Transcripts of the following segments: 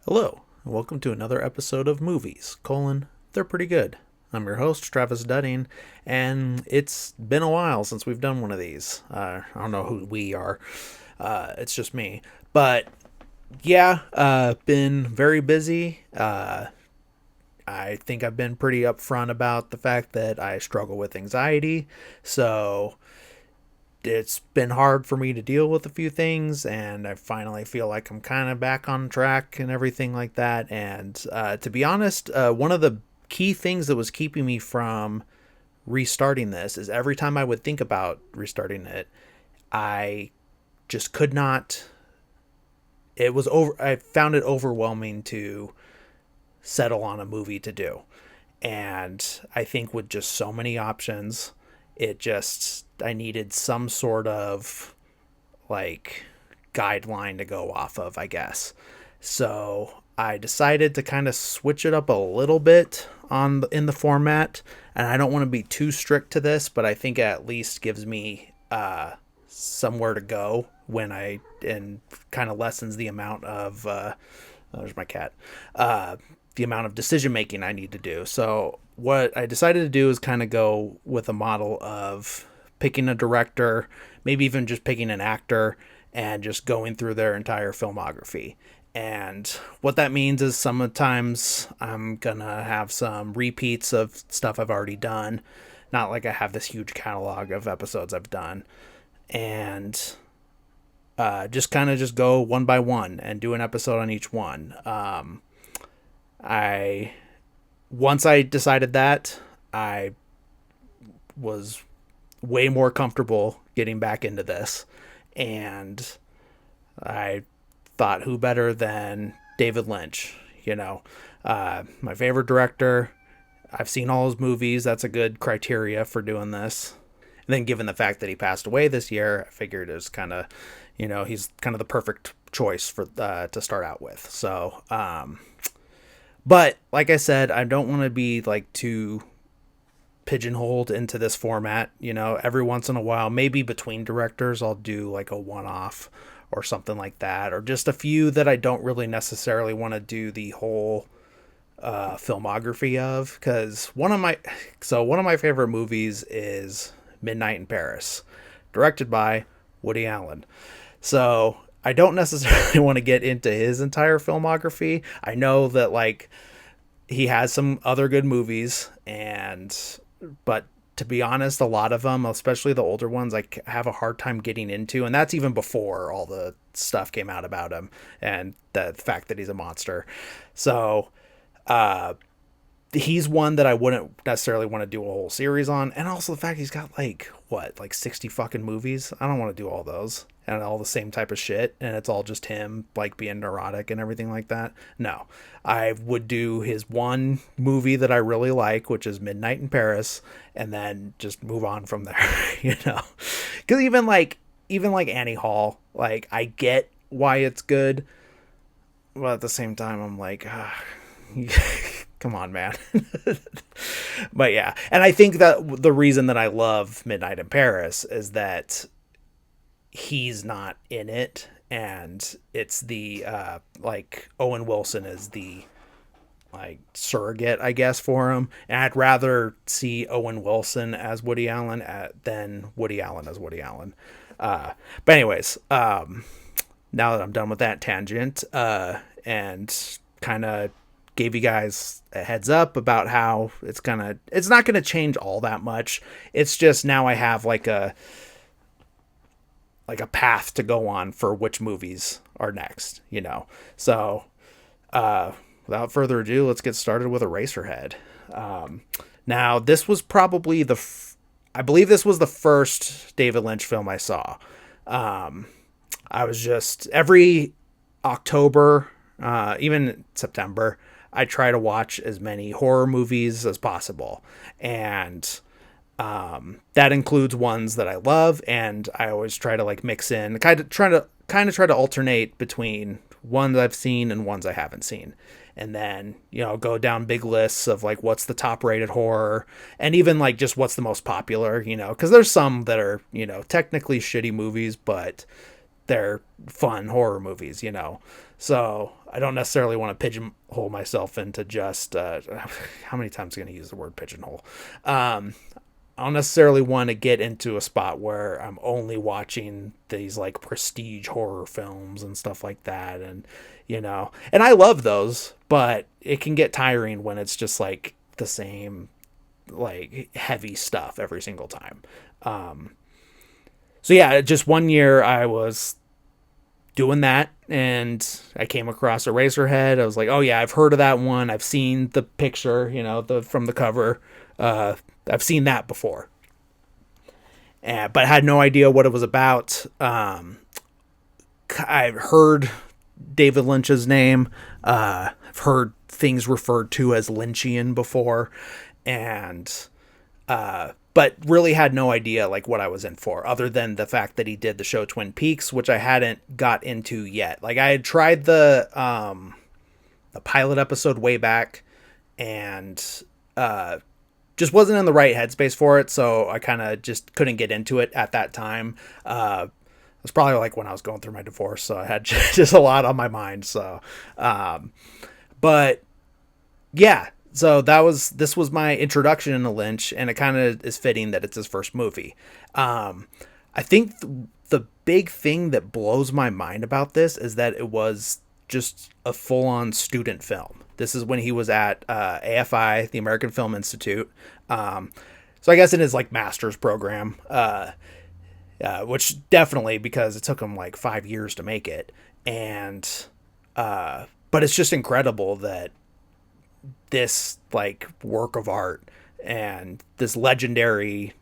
Hello, and welcome to another episode of Movies, They're Pretty Good. I'm your host, Travis Dudding, and it's been a while since we've done one of these. I don't know who we are. It's just me. But, yeah, been very busy. I think I've been pretty upfront about the fact that I struggle with anxiety, so it's been hard for me to deal with a few things, and I finally feel like I'm kind of back on track and everything like that. And to be honest, one of the key things that was keeping me from restarting this is every time I would think about restarting it, I just could not. It was over. I found it overwhelming to settle on a movie to do. And I think with just so many options, I needed some sort of like guideline to go off of, I guess. So I decided to kind of switch it up a little bit in the format, and I don't want to be too strict to this, but I think it at least gives me somewhere to go and kind of lessens the amount of there's my cat. The amount of decision making I need to do. So what I decided to do is kind of go with a model of picking a director, maybe even just picking an actor, and just going through their entire filmography. And what that means is sometimes I'm gonna have some repeats of stuff I've already done. Not like I have this huge catalog of episodes I've done. And just go one by one and do an episode on each one. Once I decided that, I was way more comfortable getting back into this, and I thought, who better than David Lynch? My favorite director. I've seen all his movies. That's a good criteria for doing this. And then, given the fact that he passed away this year, I figured it was kind of, he's kind of the perfect choice for to start out with. So, but like I said, I don't want to be like too pigeonholed into this format. Every once in a while, maybe between directors, I'll do like a one-off or something like that, or just a few that I don't really necessarily want to do the whole filmography of. Because one of my favorite movies is Midnight in Paris, directed by Woody Allen. So I don't necessarily want to get into his entire filmography. I know that like he has some other good movies, but to be honest, a lot of them, especially the older ones, I have a hard time getting into, and that's even before all the stuff came out about him and the fact that he's a monster. So he's one that I wouldn't necessarily want to do a whole series on, and also the fact he's got like 60 fucking movies. I don't want to do all those and all the same type of shit, and it's all just him like being neurotic and everything like that. No, I would do his one movie that I really like, which is Midnight in Paris, and then just move on from there. Because even like Annie Hall, like I get why it's good, but at the same time I'm like, come on, man. But yeah, and I think that the reason that I love Midnight in Paris is that he's not in it, and it's the like Owen Wilson is the like surrogate, I guess, for him, and I'd rather see Owen Wilson as Woody Allen than Woody Allen as Woody Allen. But anyways, now that I'm done with that tangent, and kind of gave you guys a heads up about how it's not gonna change all that much. It's just now I have like a path to go on for which movies are next, So, without further ado, let's get started with Eraserhead. Now, this was probably I believe this was the first David Lynch film I saw. I was just every October, even September, I try to watch as many horror movies as possible, and that includes ones that I love, and I always try to like mix in, try to alternate between ones I've seen and ones I haven't seen, and then go down big lists of like what's the top rated horror, and even like just what's the most popular, because there's some that are technically shitty movies, but they're fun horror movies, you know. So I don't necessarily want to pigeonhole myself into just how many times am I going to use the word pigeonhole? I don't necessarily want to get into a spot where I'm only watching these like prestige horror films and stuff like that. And, you know, and I love those, but it can get tiring when it's just like the same, like heavy stuff every single time. So yeah, just one year I was doing that and I came across Eraserhead. I was like, oh yeah, I've heard of that one. I've seen the picture, you know, from the cover. I've seen that before, but I had no idea what it was about. I've heard David Lynch's name. I've heard things referred to as Lynchian before, and but really had no idea like what I was in for, other than the fact that he did the show Twin Peaks, which I hadn't got into yet. Like I had tried the pilot episode way back, and just wasn't in the right headspace for it, so I kind of just couldn't get into it at that time. It was probably like when I was going through my divorce, so I had just a lot on my mind. So, but yeah, so this was my introduction into Lynch, and it kind of is fitting that it's his first movie. I think the big thing that blows my mind about this is that it was just a full-on student film. This is when he was at AFI, the American Film Institute. So I guess in his like master's program, which definitely, because it took him like 5 years to make it. And but it's just incredible that this like work of art and this legendary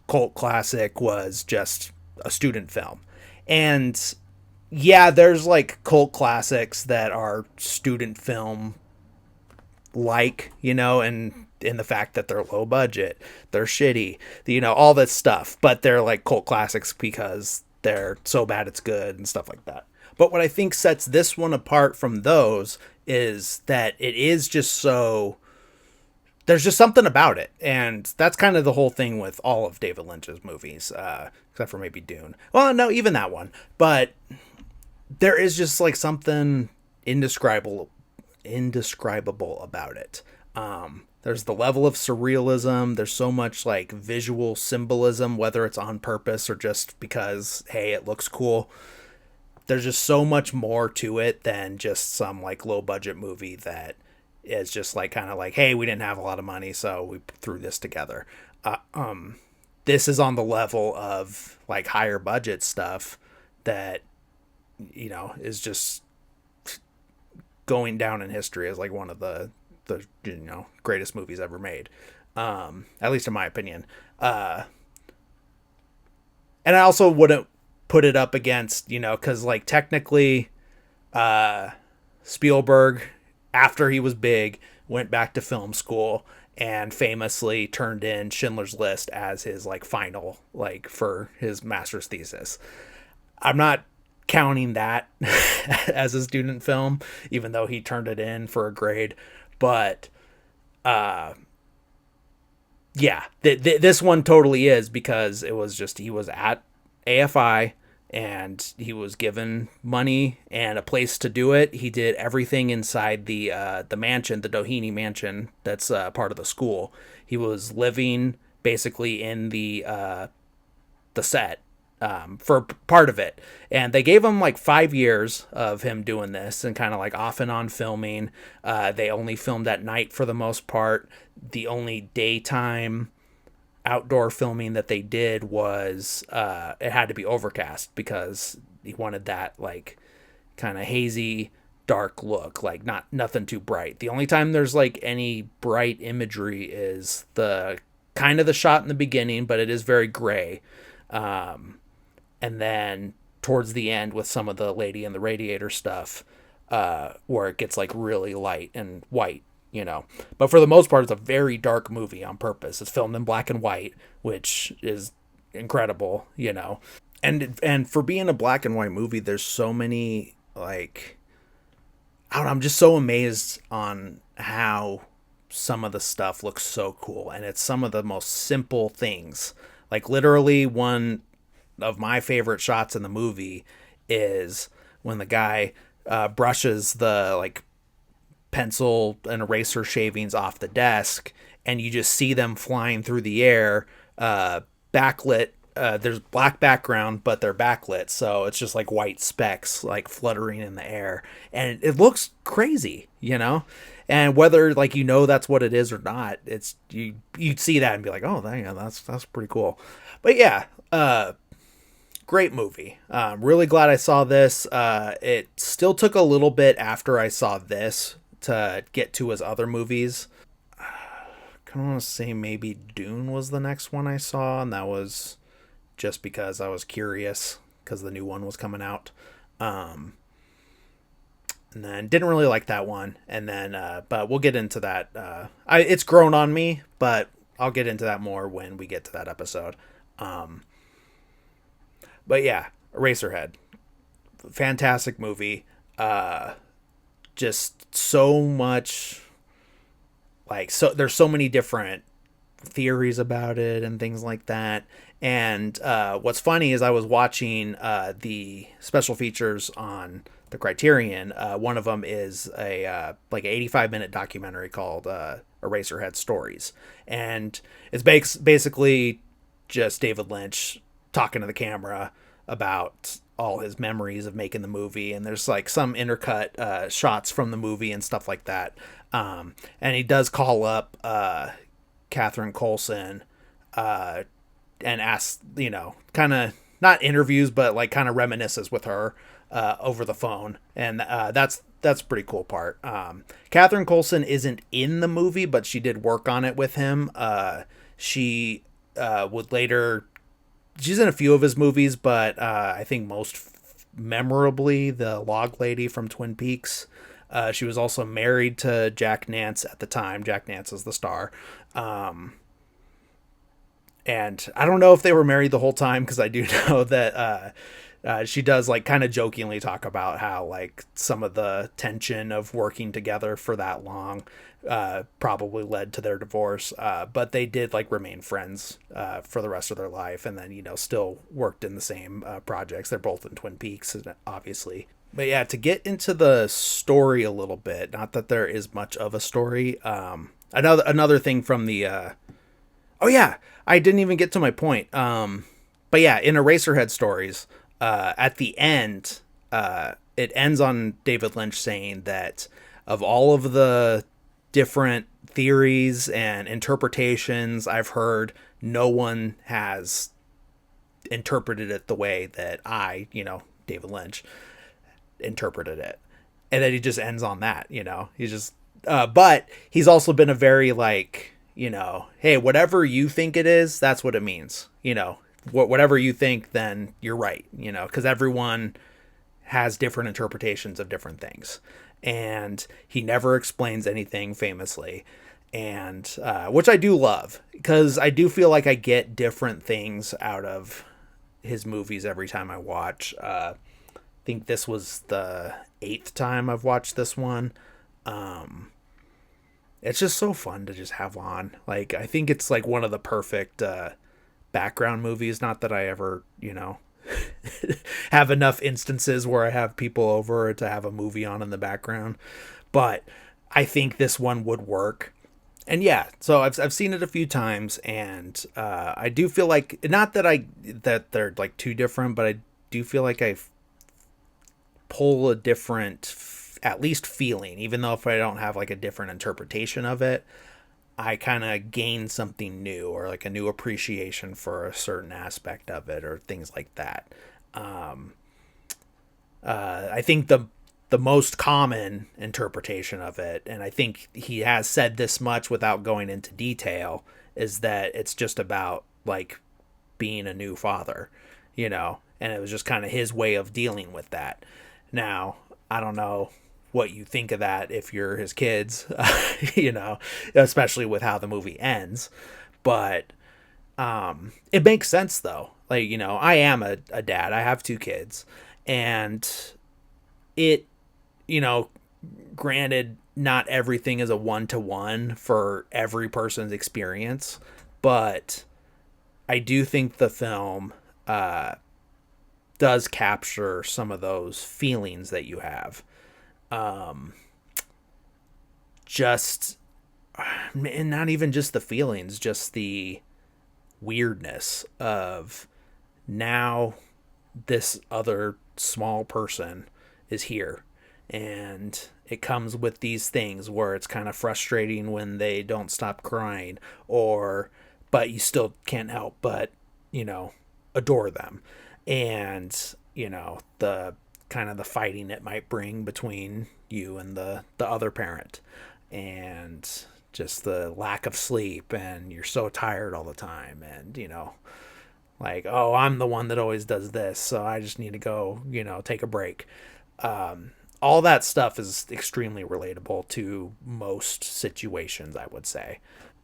cult classic was just a student film. And yeah, there's like cult classics that are student film like, you know, and in the fact that they're low budget, they're shitty, you know, all this stuff, but they're like cult classics because they're so bad it's good and stuff like that. But what I think sets this one apart from those is that it is just so, there's just something about it. And that's kind of the whole thing with all of David Lynch's movies, except for maybe Dune. Well, no, even that one. But there is just like something indescribable about it. There's the level of surrealism. There's so much like visual symbolism, whether it's on purpose or just because, hey, it looks cool. There's just so much more to it than just some like low budget movie that is just like kind of like, hey, we didn't have a lot of money, so we threw this together. This is on the level of like higher budget stuff that, you know, is just going down in history as like one of the you know greatest movies ever made, at least in my opinion. And I also wouldn't put it up against, you know, because like technically Spielberg, after he was big, went back to film school and famously turned in Schindler's List as his like final, like for his master's thesis. I'm not counting that as a student film, even though he turned it in for a grade. But yeah, this one totally is, because it was just, he was at AFI and he was given money and a place to do it. He did everything inside the mansion, the Doheny mansion that's part of the school. He was living basically in the set for part of it. And they gave him like 5 years of him doing this and kind of like off and on filming. They only filmed at night for the most part. The only daytime outdoor filming that they did was it had to be overcast because he wanted that like kind of hazy dark look, like nothing too bright. The only time there's like any bright imagery is the kind of the shot in the beginning, but it is very gray. And then towards the end with some of the Lady in the Radiator stuff, where it gets like really light and white, you know. But for the most part, it's a very dark movie on purpose. It's filmed in black and white, which is incredible, you know. And for being a black and white movie, there's so many like, I don't know, I'm just so amazed on how some of the stuff looks so cool, and it's some of the most simple things. Like literally one of my favorite shots in the movie is when the guy brushes the like pencil and eraser shavings off the desk, and you just see them flying through the air, backlit. There's black background, but they're backlit, so it's just like white specks like fluttering in the air, and it looks crazy, you know. And whether like that's what it is or not, it's you'd see that and be like, oh, yeah, that's pretty cool. But yeah, great movie. Really glad I saw this. It still took a little bit after I saw this to get to his other movies. I kind of want to say maybe Dune was the next one I saw, and that was just because I was curious because the new one was coming out. And then didn't really like that one. And then, but we'll get into that. It's grown on me, but I'll get into that more when we get to that episode. But yeah, Eraserhead, fantastic movie. Just so much, there's so many different theories about it and things like that. And what's funny is I was watching the special features on the Criterion. One of them is a 85-minute documentary called Eraserhead Stories, and it's basically just David Lynch talking to the camera about all his memories of making the movie, and there's like some intercut shots from the movie and stuff like that. And he does call up Catherine Coulson and asks, kind of not interviews, but like kind of reminisces with her over the phone, and that's a pretty cool part. Catherine Coulson isn't in the movie, but she did work on it with him. She would later. She's in a few of his movies, but I think most memorably the Log Lady from Twin Peaks. She was also married to Jack Nance at the time. Jack Nance is the star. And I don't know if they were married the whole time, because I do know that she does like kind of jokingly talk about how like some of the tension of working together for that long probably led to their divorce. But they did like remain friends for the rest of their life, and then still worked in the same projects. They're both in Twin Peaks, obviously. But yeah, to get into the story a little bit, not that there is much of a story. Another thing from the oh yeah, I didn't even get to my point. But yeah, in Eraserhead Stories, at the end, it ends on David Lynch saying that of all of the different theories and interpretations I've heard, no one has interpreted it the way that David Lynch, interpreted it. And then he just ends on that, he's just, but he's also been a very like, hey, whatever you think it is, that's what it means, whatever you think, then you're right, because everyone has different interpretations of different things. And he never explains anything famously. And which I do love, because I do feel like I get different things out of his movies every time I watch. I think this was the 8th time I've watched this one. It's just so fun to just have on. Like, I think it's like one of the perfect background movies. Not that I ever, have enough instances where I have people over to have a movie on in the background, but I think this one would work. And yeah, so I've seen it a few times, and I do feel like, not that they're like too different, but I do feel like I pull a different, at least feeling, even though if I don't have like a different interpretation of it, I kind of gain something new, or like a new appreciation for a certain aspect of it, or things like that. I think the most common interpretation of it, and I think he has said this much without going into detail, is that it's just about like being a new father, and it was just kind of his way of dealing with that. Now, I don't know what you think of that if you're his kids, especially with how the movie ends, but it makes sense though. Like, I am a dad. I have 2 kids, and it, granted, not everything is a 1-to-1 for every person's experience, but I do think the film does capture some of those feelings that you have. Just, and not even just the feelings, just the weirdness of now this other small person is here, and it comes with these things where it's kind of frustrating when they don't stop crying, or but you still can't help but, you know, adore them. And, you know, the kind of the fighting it might bring between you and the other parent, and just the lack of sleep, and you're so tired all the time, and, you know, like, oh, I'm the one that always does this, so I just need to go, you know, take a break. All that stuff is extremely relatable to most situations, I would say.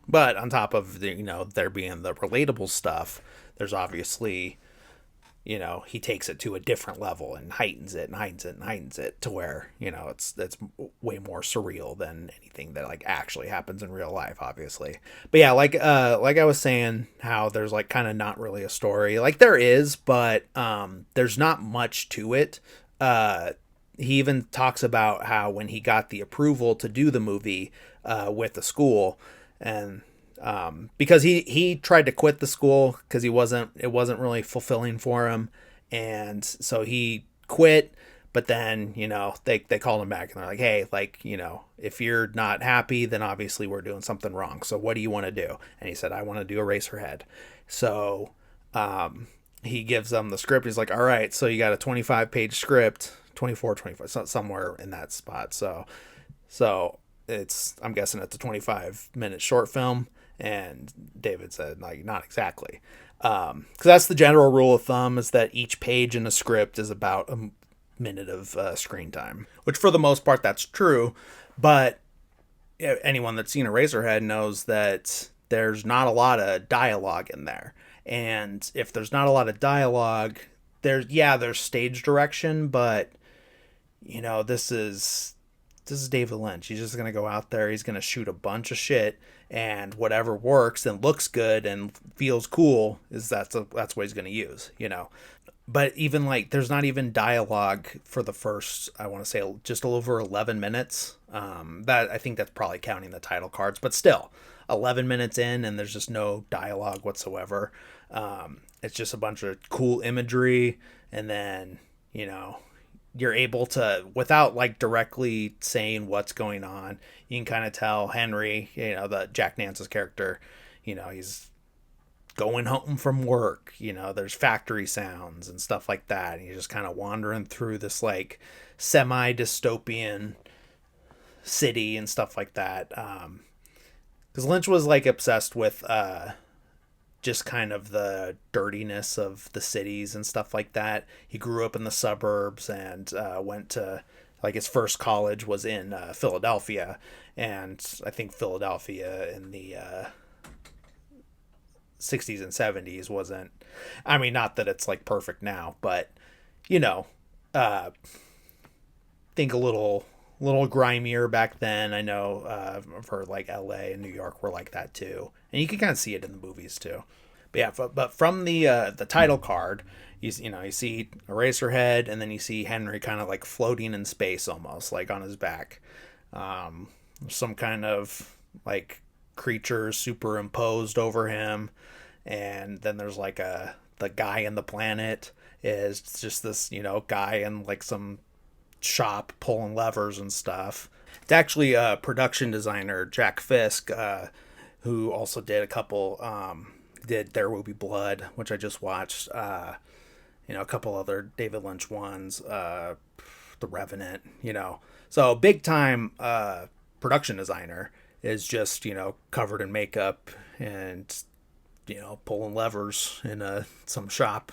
But on top of the, you know, there being the relatable stuff, there's obviously, you know, he takes it to a different level and heightens it and heightens it and heightens it to where, you know, it's way more surreal than anything that like actually happens in real life, obviously. But yeah, like I was saying, how there's like kind of not really a story. Like there is, but there's not much to it. He even talks about how when he got the approval to do the movie with the school, and because he tried to quit the school because it wasn't really fulfilling for him, and so he quit. But then, you know, they called him back and they're like, hey, like, you know, if you're not happy, then obviously we're doing something wrong, so what do you want to do? And he said, I want to do Eraserhead. So he gives them the script. He's like, all right, so you got a 25-page script, 24, 25, somewhere in that spot. So it's, I'm guessing it's a 25-minute short film. And David said, like, not exactly. Because that's the general rule of thumb, is that each page in a script is about a minute of screen time, which for the most part, that's true. But anyone that's seen Eraserhead knows that there's not a lot of dialogue in there. And if there's not a lot of dialogue, there's stage direction, but, you know, this is David Lynch. He's just going to go out there. He's going to shoot a bunch of shit, and whatever works and looks good and feels cool that's what he's going to use, you know. But even like, there's not even dialogue for the first, I want to say, just a little over 11 minutes. That, I think that's probably counting the title cards, but still 11 minutes in and there's just no dialogue whatsoever. It's just a bunch of cool imagery, and then, you know, you're able to, without like directly saying what's going on, you can kind of tell Henry, you know, the Jack Nance's character, you know, he's going home from work, you know, there's factory sounds and stuff like that, and you're just kind of wandering through this like semi dystopian city and stuff like that. Because Lynch was like obsessed with just kind of the dirtiness of the cities and stuff like that. He grew up in the suburbs and went to, like, his first college was in Philadelphia. And I think Philadelphia in the 60s and 70s wasn't, I mean, not that it's like perfect now, but, you know, think a little grimier back then. I know I've heard like LA and New York were like that too, and you can kind of see it in the movies too. But yeah, but from the title card, you see Eraserhead, and then you see Henry kind of like floating in space, almost like on his back. Some kind of like creature superimposed over him, and then there's like the guy in the planet is just this, you know, guy in like some shop pulling levers and stuff. It's actually a production designer, Jack Fisk, who also did a couple, did There Will Be Blood, which I just watched, you know, a couple other David Lynch ones, The Revenant, you know. So big time production designer, is just, you know, covered in makeup and, you know, pulling levers in some shop,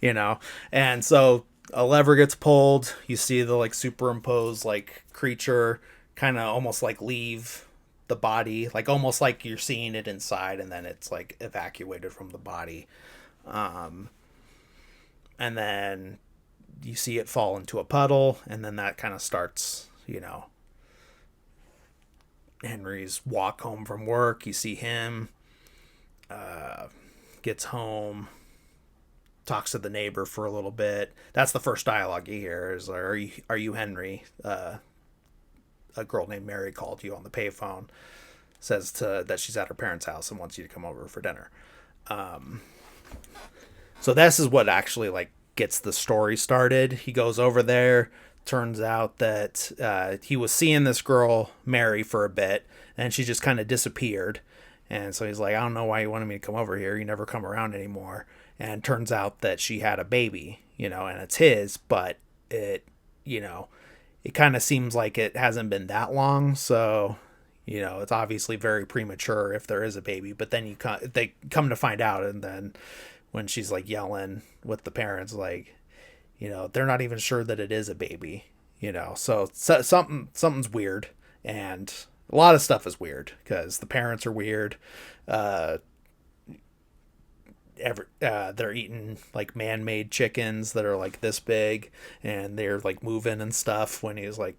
you know. And so a lever gets pulled, you see the like superimposed like creature kind of almost like leave the body, like almost like you're seeing it inside, and then it's like evacuated from the body. And then you see it fall into a puddle, and then that kind of starts, you know, Henry's walk home from work. You see him gets home, talks to the neighbor for a little bit. That's the first dialogue you hear is, are you Henry? A girl named Mary called you on the payphone, says that she's at her parents' house and wants you to come over for dinner. So this is what actually like gets the story started. He goes over there. Turns out that he was seeing this girl Mary for a bit, and she just kind of disappeared. And so he's like, I don't know why you wanted me to come over here. You never come around anymore. And turns out that she had a baby, and it's his, but it kind of seems like it hasn't been that long. So, it's obviously very premature if there is a baby. But then they come to find out, and then when she's like yelling with the parents, like, they're not even sure that it is a baby, so something's weird, and a lot of stuff is weird because the parents are weird. They're eating like man-made chickens that are like this big, and they're like moving and stuff when he's like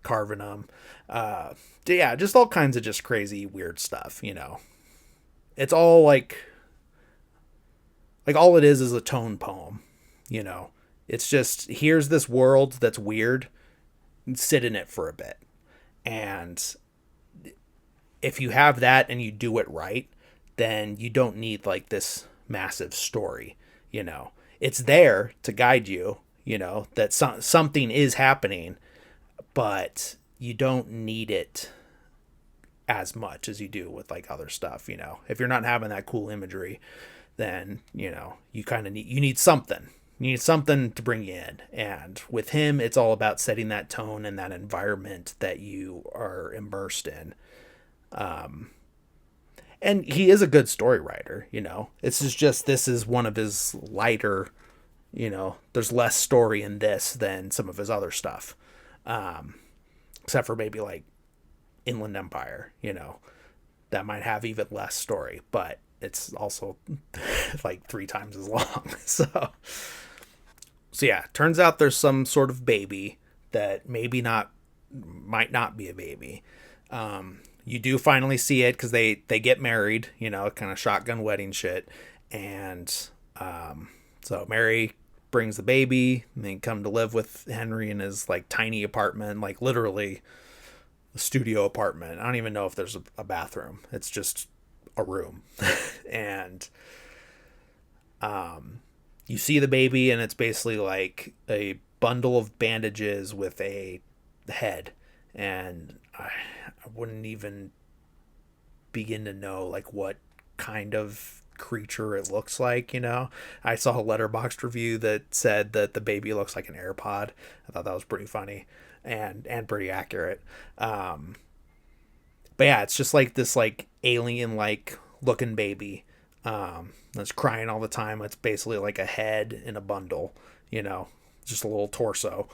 carving them. Yeah, just all kinds of just crazy weird stuff. It's all like all it is a tone poem. It's just, here's this world that's weird, sit in it for a bit. And if you have that and you do it right, then you don't need like this massive story. It's there to guide you, that something is happening, but you don't need it as much as you do with like other stuff. If you're not having that cool imagery, then, you kind of need something. You need something to bring you in. And with him, it's all about setting that tone and that environment that you are immersed in. And he is a good story writer, This is one of his lighter, there's less story in this than some of his other stuff. Except for maybe like Inland Empire, that might have even less story, but it's also like 3 times as long. So yeah, turns out there's some sort of baby that might not be a baby. You do finally see it because they get married, kind of shotgun wedding shit. And so Mary brings the baby, and they come to live with Henry in his like tiny apartment, like literally a studio apartment. I don't even know if there's a bathroom. It's just a room. And you see the baby, and it's basically like a bundle of bandages with a head. And I wouldn't even begin to know like what kind of creature it looks like. I saw a Letterboxd review that said that the baby looks like an AirPod. I thought that was pretty funny and pretty accurate. But yeah, it's just like this like alien like looking baby that's crying all the time. It's basically like a head in a bundle, just a little torso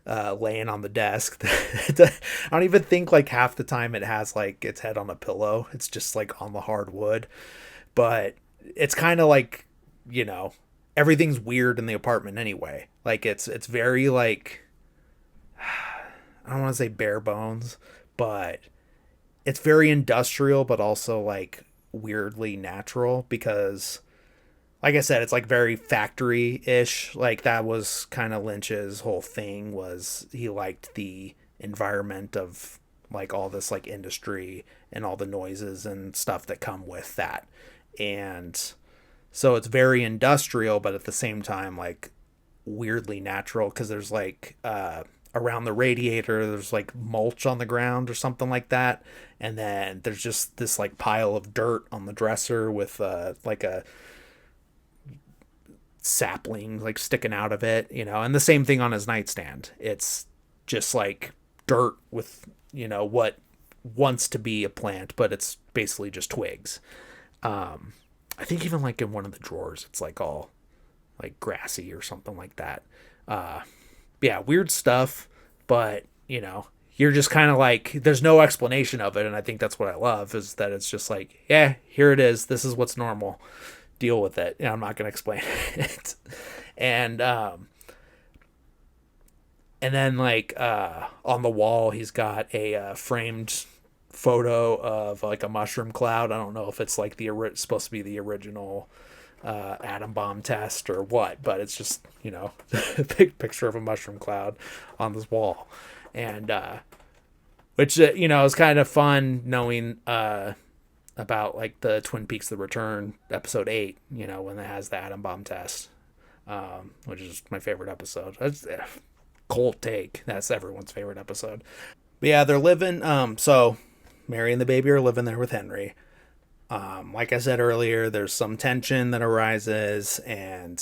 laying on the desk. I don't even think like half the time it has like its head on a pillow. It's just like on the hard wood. But it's kind of like, everything's weird in the apartment anyway. Like it's very like, I don't want to say bare bones, but it's very industrial, but also like weirdly natural because, like I said, it's like very factory-ish. Like that was kind of Lynch's whole thing, was he liked the environment of like all this like industry and all the noises and stuff that come with that. And so it's very industrial, but at the same time like weirdly natural because there's like around the radiator there's like mulch on the ground or something like that, and then there's just this like pile of dirt on the dresser with like a sapling like sticking out of it, and the same thing on his nightstand. It's just like dirt with what wants to be a plant, but it's basically just twigs. I think even like in one of the drawers it's like all like grassy or something like that. Yeah, weird stuff, but you're just kind of like, there's no explanation of it, and I think that's what I love, is that it's just like, yeah, here it is, this is what's normal, deal with it. I'm not going to explain it. And then like on the wall he's got a framed photo of like a mushroom cloud. I don't know if it's like supposed to be the original atom bomb test or what, but it's just, a big picture of a mushroom cloud on this wall. And, which, is kind of fun knowing, about like the Twin Peaks: The Return episode 8, when it has the atom bomb test, which is my favorite episode. That's cold take. That's everyone's favorite episode. But yeah, they're living. So Mary and the baby are living there with Henry. Like I said earlier, there's some tension that arises, and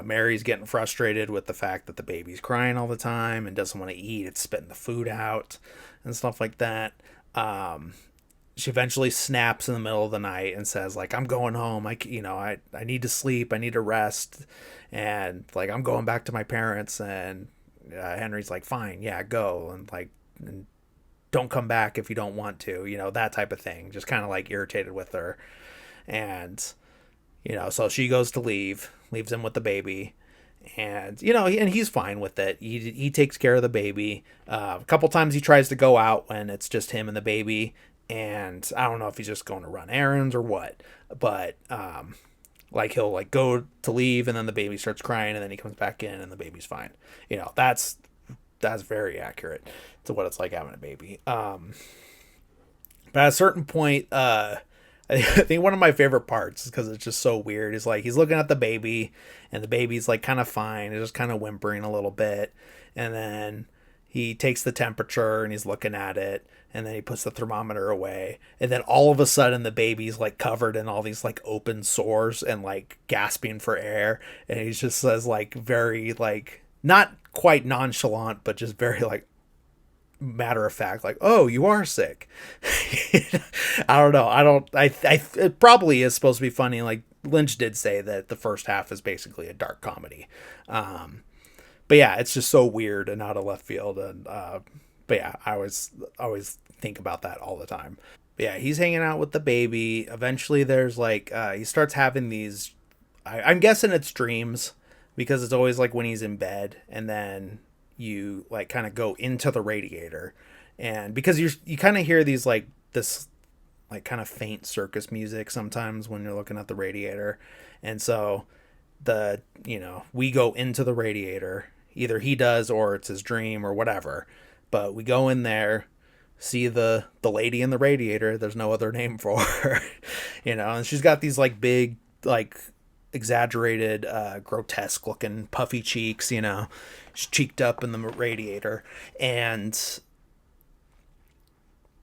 Mary's getting frustrated with the fact that the baby's crying all the time and doesn't want to eat. It's spitting the food out and stuff like that. She eventually snaps in the middle of the night and says, like, I'm going home. I need to sleep. I need to rest. And like, I'm going back to my parents. And Henry's like, fine, yeah, go. And like, and don't come back if you don't want to, that type of thing. Just kind of like irritated with her. And, so she goes to leaves him with the baby. And, and he's fine with it. He takes care of the baby. A couple times he tries to go out when it's just him and the baby. And I don't know if he's just going to run errands or what. But, like he'll like go to leave and then the baby starts crying and then he comes back in and the baby's fine. That's very accurate to what it's like having a baby. But at a certain point, I think one of my favorite parts is because it's just so weird. Is like he's looking at the baby, and the baby's like kind of fine. It's just kind of whimpering a little bit, and then he takes the temperature and he's looking at it, and then he puts the thermometer away, and then all of a sudden the baby's like covered in all these like open sores and like gasping for air, and he just says like very like not quite nonchalant, but just very like matter of fact, like, oh, you are sick. I don't know. It probably is supposed to be funny. Like Lynch did say that the first half is basically a dark comedy. But yeah, it's just so weird and out of left field. And, but yeah, I always think about that all the time. But yeah, he's hanging out with the baby. Eventually there's like, he starts having these, I'm guessing it's dreams, because it's always like when he's in bed, and then you like kind of go into the radiator, and because you kind of hear these like this like kind of faint circus music sometimes when you're looking at the radiator, and so we go into the radiator, either he does or it's his dream or whatever, but we go in there, see the lady in the radiator. There's no other name for her. And she's got these like big like exaggerated grotesque looking puffy cheeks. She's cheeked up in the radiator,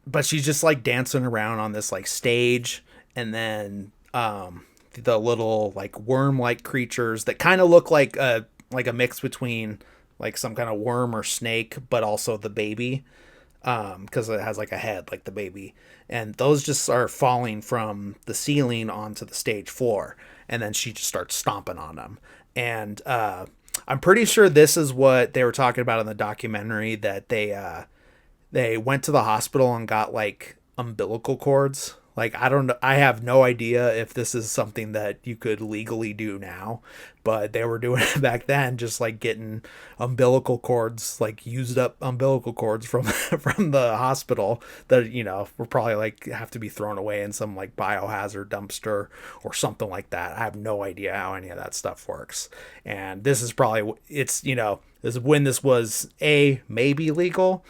but she's just like dancing around on this like stage, and then the little like worm like creatures that kind of look like a mix between like some kind of worm or snake, but also the baby, because it has like a head like the baby, and those just are falling from the ceiling onto the stage floor, and then she just starts stomping on them. And I'm pretty sure this is what they were talking about in the documentary, that they went to the hospital and got like umbilical cords. Like, I don't know, I have no idea if this is something that you could legally do now, but they were doing it back then, just like getting umbilical cords, like used up umbilical cords from from the hospital that were probably like have to be thrown away in some like biohazard dumpster or something like that. I have no idea how any of that stuff works, and this is probably this is when this was maybe legal,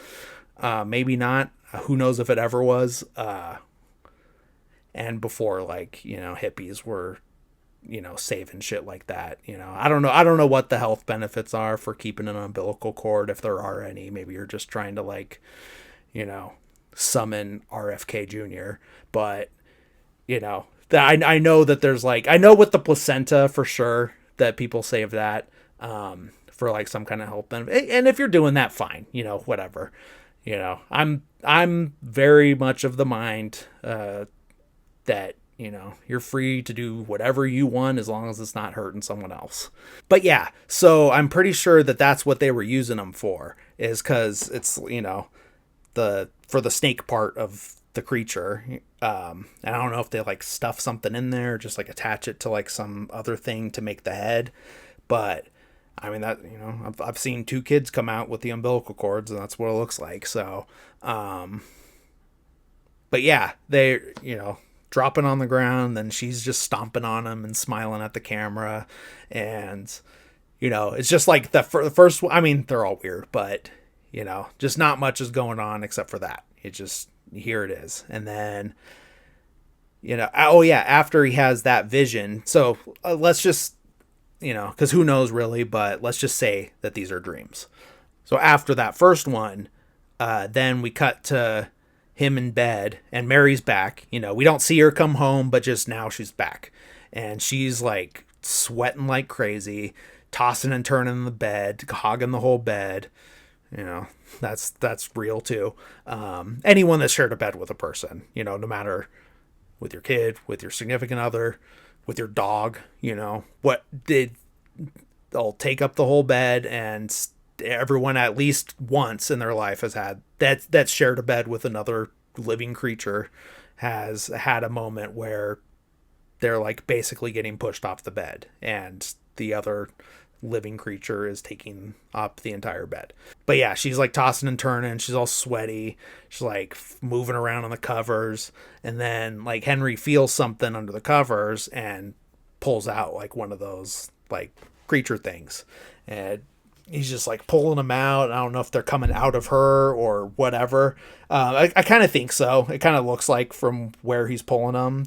maybe not. Who knows if it ever was. And before like hippies were saving shit like that. I don't know what the health benefits are for keeping an umbilical cord, if there are any. Maybe you're just trying to like summon RFK Jr. But I know that there's like, I know with the placenta for sure that people save that for like some kind of health benefit, and if you're doing that, fine, whatever. I'm very much of the mind that you're free to do whatever you want as long as it's not hurting someone else. But yeah, so I'm pretty sure that that's what they were using them for, is because it's for the snake part of the creature. And I don't know if they like stuff something in there, just like attach it to like some other thing to make the head. But I mean, that I've seen 2 kids come out with the umbilical cords, and that's what it looks like. So but yeah, they dropping on the ground, then she's just stomping on him and smiling at the camera. And it's just like the first, I mean, they're all weird, but just not much is going on except for that. It just, here it is. And then oh yeah, after he has that vision, so let's just, because who knows really, but let's just say that these are dreams. So after that first one, then we cut to him in bed, and Mary's back. We don't see her come home, but just now she's back, and she's like sweating like crazy, tossing and turning in the bed, hogging the whole bed. That's real too. Anyone that's shared a bed with a person, no matter with your kid, with your significant other, with your dog, they'll take up the whole bed, and everyone at least once in their life has had that's shared a bed with another living creature, has had a moment where they're like basically getting pushed off the bed, and the other living creature is taking up the entire bed. But yeah, she's like tossing and turning, she's all sweaty, she's like moving around on the covers, and then like Henry feels something under the covers and pulls out like one of those like creature things, and he's just like pulling them out. I don't know if they're coming out of her or whatever. I kind of think so. It kind of looks like from where he's pulling them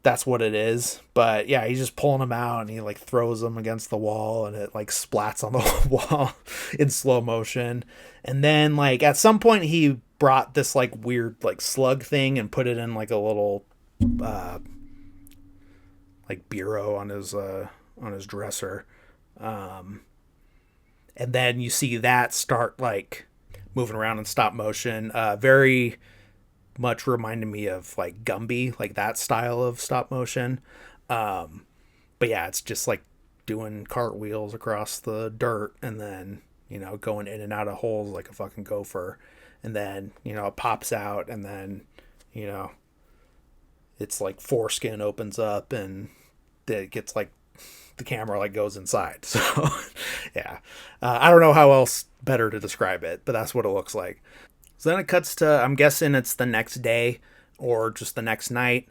that's what it is. But yeah, he's just pulling them out, and he like throws them against the wall, and it like splats on the wall in slow motion. And then like at some point he brought this like weird like slug thing and put it in like a little like bureau on his dresser. And then you see that start like moving around in stop motion. Very much reminded me of like Gumby, like that style of stop motion. But yeah, it's just like doing cartwheels across the dirt, and then going in and out of holes like a fucking gopher. And then it pops out, and then it's like foreskin opens up, and it gets like the camera like goes inside. So yeah, I don't know how else better to describe it, but that's what it looks like. So then it cuts to, I'm guessing it's the next day or just the next night.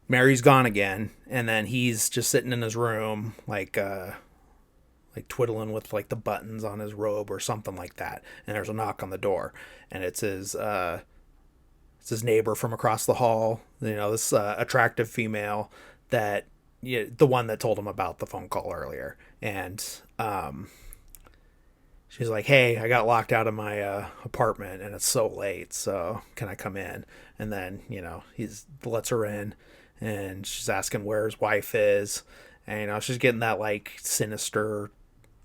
Mary's gone again, and then he's just sitting in his room like twiddling with like the buttons on his robe or something like that. And there's a knock on the door, and it's his neighbor from across the hall. This attractive female that the one that told him about the phone call earlier. And she's like, hey, I got locked out of my apartment, and it's so late, so can I come in? And then he lets her in, and she's asking where his wife is, and she's getting that like sinister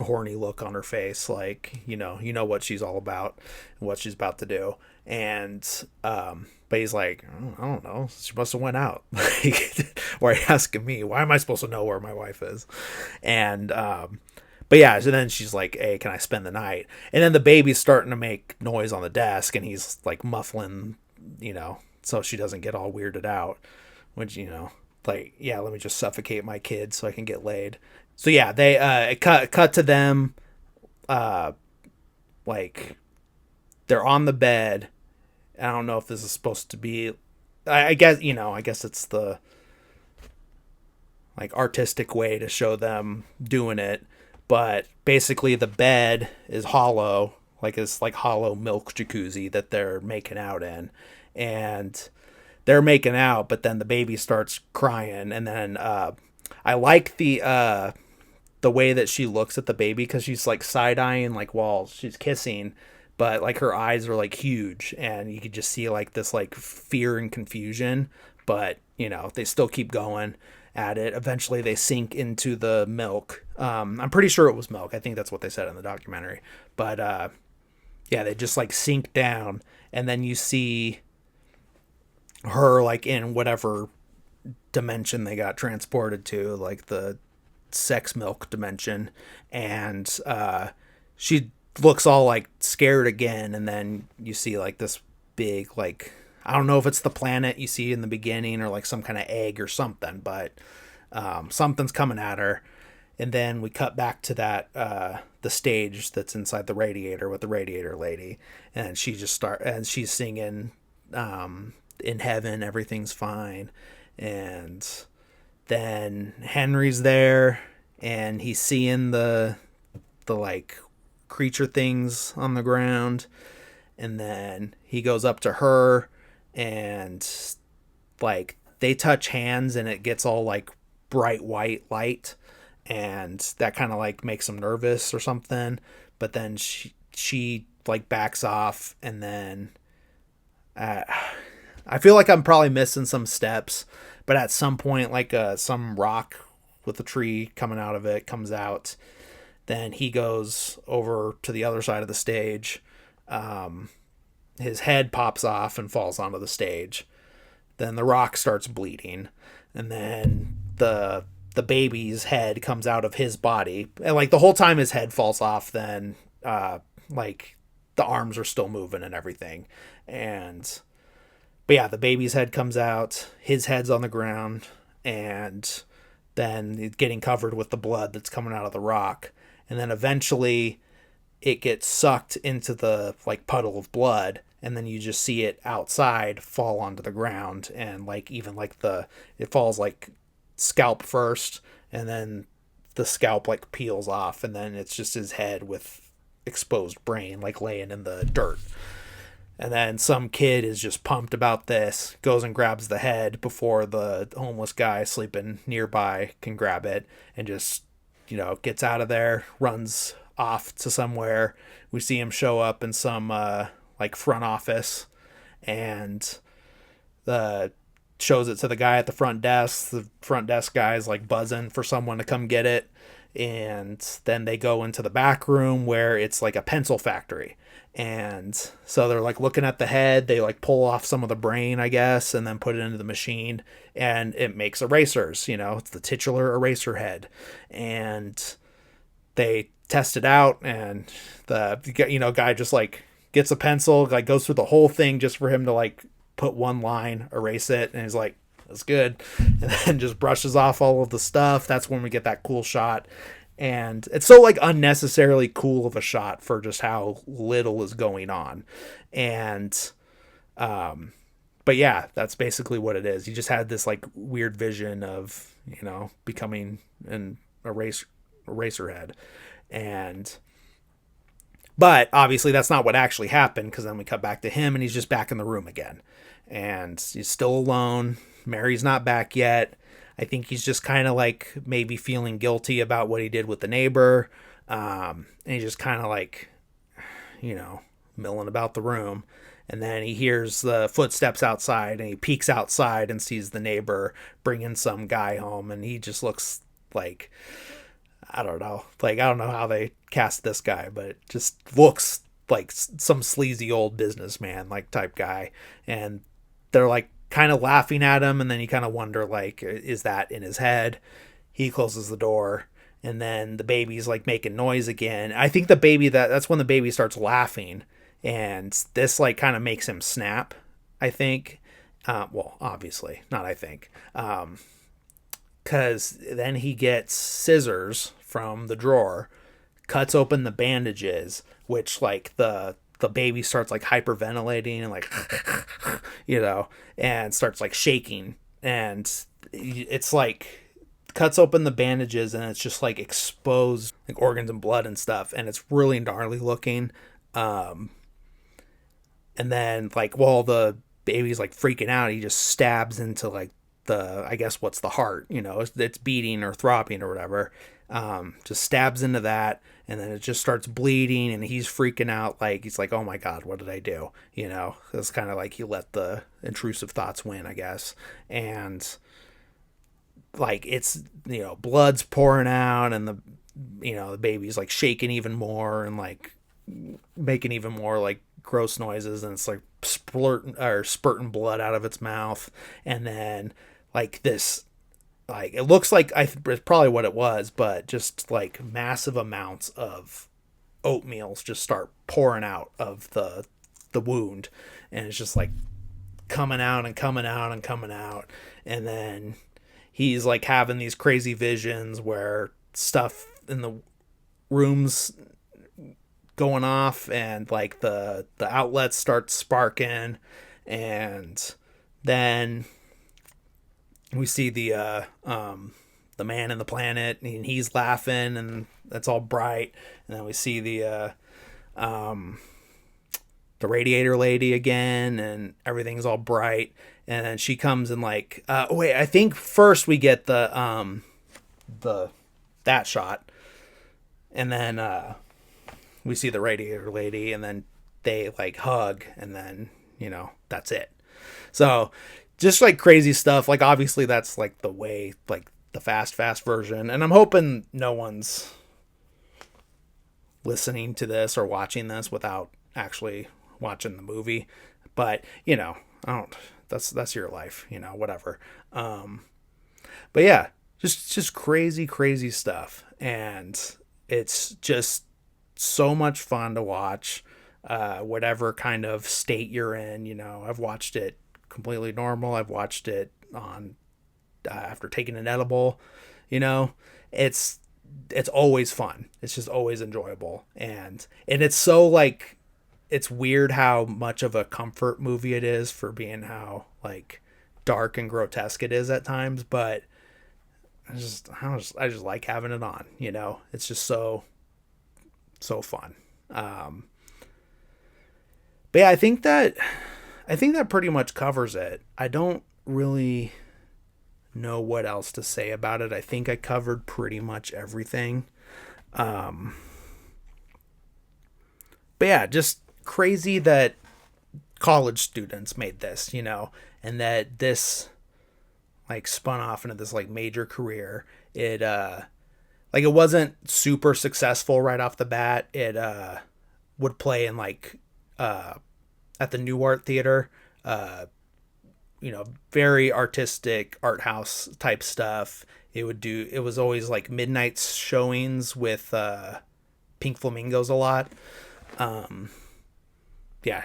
horny look on her face, like what she's all about and what she's about to do. And but he's like, I don't know, she must have went out. Like, why are you asking me? Why am I supposed to know where my wife is? And but yeah, so then she's like, hey, can I spend the night? And then the baby's starting to make noise on the desk, and he's like muffling, so she doesn't get all weirded out, which like, yeah, let me just suffocate my kid so I can get laid. So yeah, they it cut to them like they're on the bed. I don't know if this is supposed to be, I guess it's the like artistic way to show them doing it, but basically the bed is hollow, like it's like hollow milk jacuzzi that they're making out in, and they're making out, but then the baby starts crying, and then I like the way that she looks at the baby, because she's like side-eyeing like while she's kissing, but like her eyes are like huge, and you could just see like this like fear and confusion, but they still keep going at it. Eventually they sink into the milk. I'm pretty sure it was milk. I think that's what they said in the documentary. But yeah, they just like sink down, and then you see her like in whatever dimension they got transported to, like the sex milk dimension, and she looks all like scared again, and then you see like this big, like, I don't know if it's the planet you see in the beginning or like some kind of egg or something, but something's coming at her. And then we cut back to that the stage that's inside the radiator with the radiator lady, and she's singing in heaven, everything's fine. And then Henry's there, and he's seeing the like creature things on the ground, and then he goes up to her, and like they touch hands, and it gets all like bright white light, and that kind of like makes him nervous or something. But then she like backs off, and then uh, I feel like I'm probably missing some steps, but at some point, like some rock with a tree coming out of it comes out. Then he goes over to the other side of the stage. His head pops off and falls onto the stage. Then the rock starts bleeding, and then the baby's head comes out of his body, and like the whole time his head falls off. Then like the arms are still moving and everything, and but yeah, the baby's head comes out, his head's on the ground, and then getting covered with the blood that's coming out of the rock. And then eventually it gets sucked into the like puddle of blood, and then you just see it outside fall onto the ground, and like even like it falls like scalp first, and then the scalp like peels off, and then it's just his head with exposed brain like laying in the dirt. And then some kid is just pumped about this, goes and grabs the head before the homeless guy sleeping nearby can grab it, and just, gets out of there, runs off to somewhere. We see him show up in some like front office, and shows it to the guy at the front desk. The front desk guy is like buzzing for someone to come get it. And then they go into the back room where it's like a pencil factory. And so they're like looking at the head, they like pull off some of the brain, I guess, and then put it into the machine, and it makes erasers. It's the titular Eraserhead. And they test it out, and the guy just like gets a pencil, like goes through the whole thing just for him to like put one line, erase it, and he's like, that's good, and then just brushes off all of the stuff. That's when we get that cool shot. And it's so like unnecessarily cool of a shot for just how little is going on. And but yeah, that's basically what it is. He just had this like weird vision of becoming an Eraserhead. And but obviously that's not what actually happened, because then we cut back to him, and he's just back in the room again, and he's still alone. Mary's not back yet. I think he's just kind of like maybe feeling guilty about what he did with the neighbor. And he's just kind of like, milling about the room. And then he hears the footsteps outside, and he peeks outside and sees the neighbor bringing some guy home. And he just looks like, I don't know. Like, I don't know how they cast this guy, but it just looks like some sleazy old businessman like type guy. And they're like kind of laughing at him, and then you kind of wonder, like, is that in his head? He closes the door, and then the baby's like making noise again. I think the baby, that's when the baby starts laughing, and this like kind of makes him snap, I think. Well, obviously not, I think, because then he gets scissors from the drawer, cuts open the bandages, which like the baby starts like hyperventilating and like and starts like shaking, and it's like cuts open the bandages, and it's just like exposed like organs and blood and stuff, and it's really gnarly looking. And then like while the baby's like freaking out, he just stabs into like I guess what's the heart, it's beating or throbbing or whatever. Just stabs into that, and then it just starts bleeding, and he's freaking out. Like, he's like, oh my God, what did I do? It's kind of like he let the intrusive thoughts win, I guess. And like, it's, blood's pouring out, and the baby's like shaking even more, and like making even more like gross noises, and it's like spurting blood out of its mouth. And then like this, like, it looks like it's probably what it was, but just like massive amounts of oatmeals just start pouring out of the wound, and it's just like coming out and coming out and coming out. And then he's like having these crazy visions where stuff in the rooms going off, and like the outlets start sparking, and Then we see the man in the planet, and he's laughing, and that's all bright. And then we see the radiator lady again, and everything's all bright. And then she comes and like, wait, I think first we get the that shot, and then we see the radiator lady, and then they like hug, and then that's it. So just like crazy stuff. Like obviously that's like the way, like the fast version, and I'm hoping no one's listening to this or watching this without actually watching the movie. But I don't. That's your life, whatever. But yeah, just crazy stuff, and it's just so much fun to watch. Whatever kind of state you're in, I've watched it completely normal. I've watched it on after taking an edible. It's always fun. It's just always enjoyable, and it's so like, it's weird how much of a comfort movie it is for being how like dark and grotesque it is at times. But I just like having it on. It's just so fun. But yeah, I think that pretty much covers it. I don't really know what else to say about it. I think I covered pretty much everything. But yeah, just crazy that college students made this, and that this like spun off into this like major career. It like it wasn't super successful right off the bat. It would play in like at the New Art Theater, very artistic art house type stuff. It was always like midnight showings with Pink Flamingos a lot. Yeah,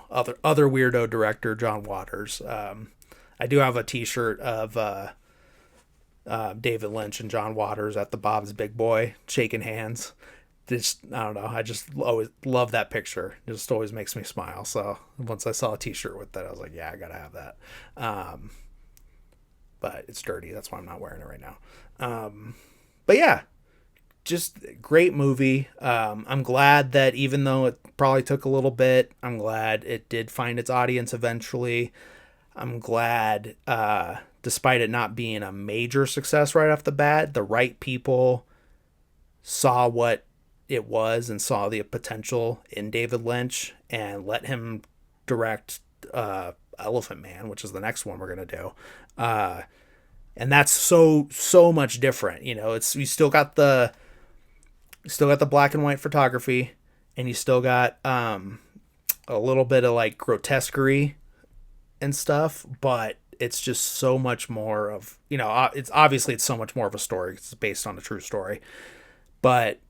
other weirdo director John Waters. I do have a T-shirt of David Lynch and John Waters at the Bob's Big Boy shaking hands. Just, I don't know. I just always love that picture. It just always makes me smile. So once I saw a T-shirt with that, I was like, yeah, I gotta have that. But it's dirty. That's why I'm not wearing it right now. But yeah, just great movie. I'm glad that even though it probably took a little bit, I'm glad it did find its audience eventually. I'm glad, despite it not being a major success right off the bat, the right people saw what it was and saw the potential in David Lynch and let him direct Elephant Man, which is the next one we're gonna do. And that's so much different. It's you still got the black and white photography, and you still got a little bit of like grotesquerie and stuff, but it's just so much more of it's so much more of a story. It's based on a true story, but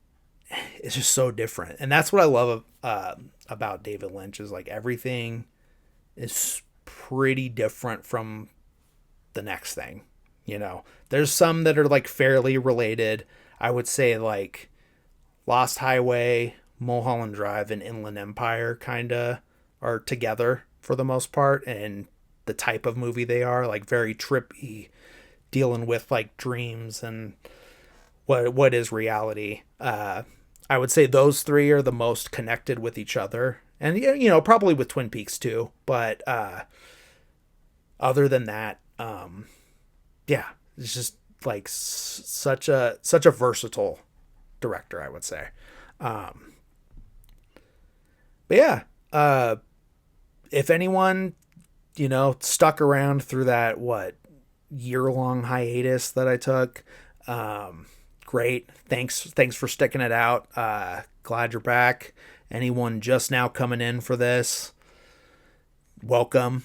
it's just so different. And that's what I love about David Lynch, is like everything is pretty different from the next thing. There's some that are like fairly related. I would say like Lost Highway, Mulholland Drive, and Inland Empire kind of are together for the most part, and the type of movie they are, like very trippy, dealing with like dreams and what is reality. I would say those three are the most connected with each other, and probably with Twin Peaks too. But other than that, yeah, it's just like such a versatile director, I would say. But yeah, if anyone stuck around through that year-long hiatus that I took, great. Thanks for sticking it out. Glad you're back. Anyone just now coming in for this, welcome.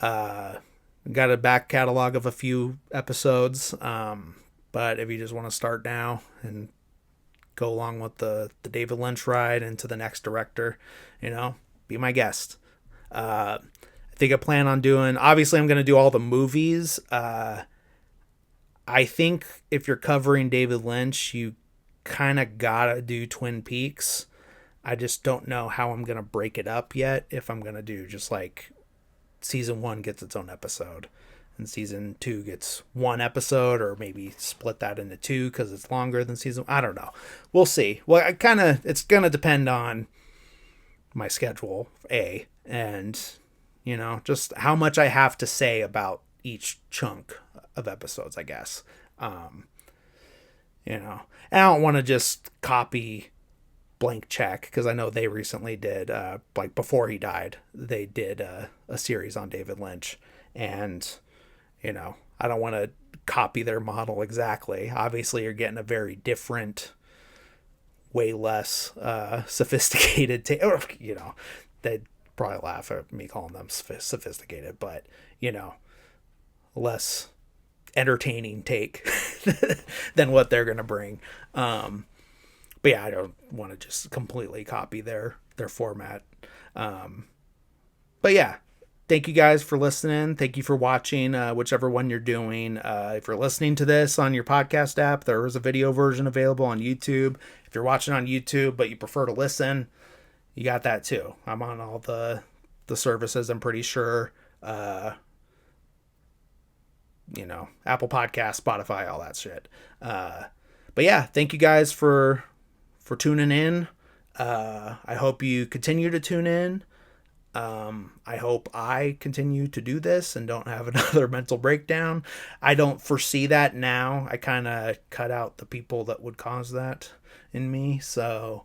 Got a back catalog of a few episodes, but if you just want to start now and go along with the David Lynch ride into the next director, be my guest. I think I plan on doing, obviously I'm going to do all the movies. I think if you're covering David Lynch, you kind of gotta do Twin Peaks. I just don't know how I'm going to break it up yet. If I'm going to do just like season 1 gets its own episode, and season 2 gets 1 episode, or maybe split that into 2 because it's longer than season. I don't know. We'll see. Well, it's gonna depend on my schedule, and just how much I have to say about each chunk of episodes, I guess. And I don't want to just copy Blank Check, because I know they recently did, like before he died, they did a series on David Lynch, and I don't want to copy their model exactly. Obviously, you're getting a very different, way less sophisticated they'd probably laugh at me calling them sophisticated, but less entertaining take than what they're gonna bring. But yeah, I don't want to just completely copy their format. But yeah, thank you guys for listening. Thank you for watching, whichever one you're doing. If you're listening to this on your podcast app, there is a video version available on YouTube. If you're watching on YouTube but you prefer to listen, you got that too. I'm on all the services, I'm pretty sure. Apple Podcasts, Spotify, all that shit. But yeah, thank you guys for tuning in. I hope you continue to tune in. I hope I continue to do this and don't have another mental breakdown. I don't foresee that now. I kind of cut out the people that would cause that in me. So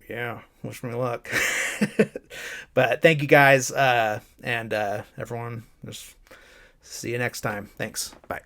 yeah, wish me luck. But thank you guys. And everyone, just see you next time. Thanks. Bye.